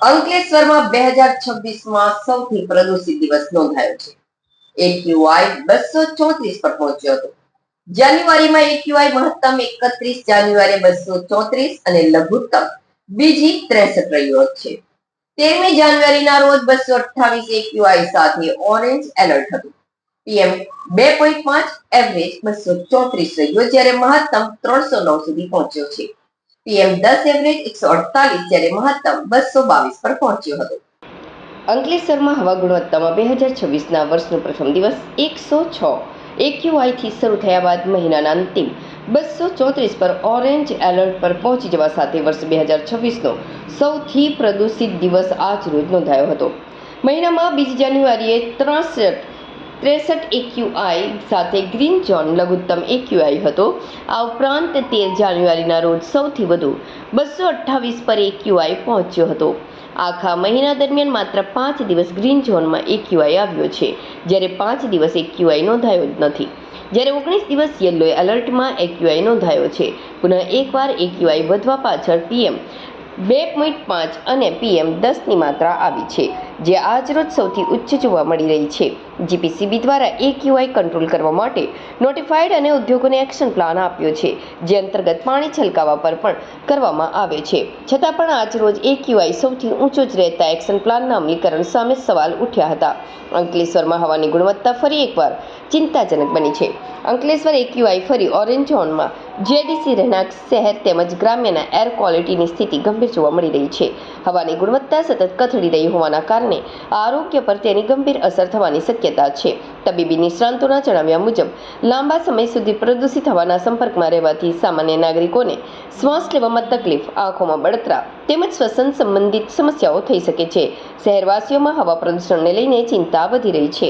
અંકલેશ્વરમાં 2026માં સૌથી પ્રદૂષિત દિવસ નોંધાયો છે. એક્યુઆઈ 234 પર પહોંચ્યો હતો. જાન્યુઆરીમાં એક્યુઆઈ મહત્તમ 31 જાન્યુઆરી 234 અને લઘુત્તમ બીજી 63 રહ્યો છે. 13મી જાન્યુઆરીના રોજ 228 એક્યુઆઈ સાથે ઓરેન્જ એલર્ટ હતું. પીએમ 2.5 એવરેજ 234 રહ્યો, જ્યારે મહત્તમ 309 સુધી પહોંચ્યો છે. પીએમ 10 એવરેજ 148, જ્યારે મહત્તમ 222 પર પહોંચ્યો હતો. અંકલેશ્વરમાં હવા ગુણવત્તામાં 2026ના વર્ષનો પ્રથમ દિવસ 106 એક્યુઆઈથી શરૂ થયા બાદ મહિનાના અંતિમ 234 પર ઓરેન્જ એલર્ટ પર પહોંચી જવા સાથે વર્ષ 2026નો સૌથી પ્રદૂષિત દિવસ આજ રોજ નોંધાયો હતો. મહિનામાં 2 જાન્યુઆરીએ 63 એક્યુઆઈ સાથે ગ્રીન ઝોન લઘુત્તમ એક્યુઆઈ હતો. આ ઉપરાંત 13 જાન્યુઆરીના રોજ સૌથી વધુ 228 પર એક્યુઆઈ પહોંચ્યો હતો. આખા મહિના દરમિયાન માત્ર 5 દિવસ ગ્રીન ઝોનમાં એક્યુઆઈ આવ્યો છે, જ્યારે 5 દિવસ એક્યુઆઈ નોંધાયો જ નથી, જ્યારે 19 દિવસ યલો એલર્ટમાં એક્યુઆઈ નોંધાયો છે. પુનઃ એકવાર એક્યુઆઈ વધવા પાછળ પીએમ 2.5 અને પીએમ 10ની માત્રા આવી છે, જે આજરોજ સૌથી ઉચ્ચ જોવા મળી રહી છે. જીપીસીબી દ્વારા એક્યુઆઈ કંટ્રોલ કરવા માટે નોટિફાઈડ અને ઉદ્યોગોને એક્શન પ્લાન આપ્યો છે, જે અંતર્ગત પાણી છલકાવા પર પણ કરવામાં આવે છે. છતાં પણ આજરોજ એક્યુઆઈ સૌથી ઊંચો જ રહેતા એક્શન પ્લાનના અમલીકરણ સામે સવાલ ઉઠ્યા હતા. અંકલેશ્વરમાં હવાની ગુણવત્તા ફરી એકવાર ચિંતાજનક બની છે. અંકલેશ્વર એક્યુઆઈ ફરી ઓરેન્જ ઝોનમાં. જેડીસી રહેણાંક શહેર તેમજ ગ્રામ્યના એર ક્વોલિટીની સ્થિતિ ગંભીર જોવા મળી રહી છે. હવાની ગુણવત્તા સતત કથળી રહી હોવાના કારણે આરોગ્ય પર તેની ગંભીર અસર થવાની શક્યતા છે. તબીબી નિષ્ણાંતોના જણાવ્યા મુજબ લાંબા સમય સુધી પ્રદૂષિત હવાના સંપર્કમાં રહેવાથી સામાન્ય નાગરિકોને શ્વાસ લેવામાં તકલીફ, આંખોમાં બળતરા તેમજ શ્વસન સંબંધિત સમસ્યાઓ થઈ શકે છે. શહેરવાસીઓમાં હવા પ્રદૂષણને લઈને ચિંતા વધી રહી છે.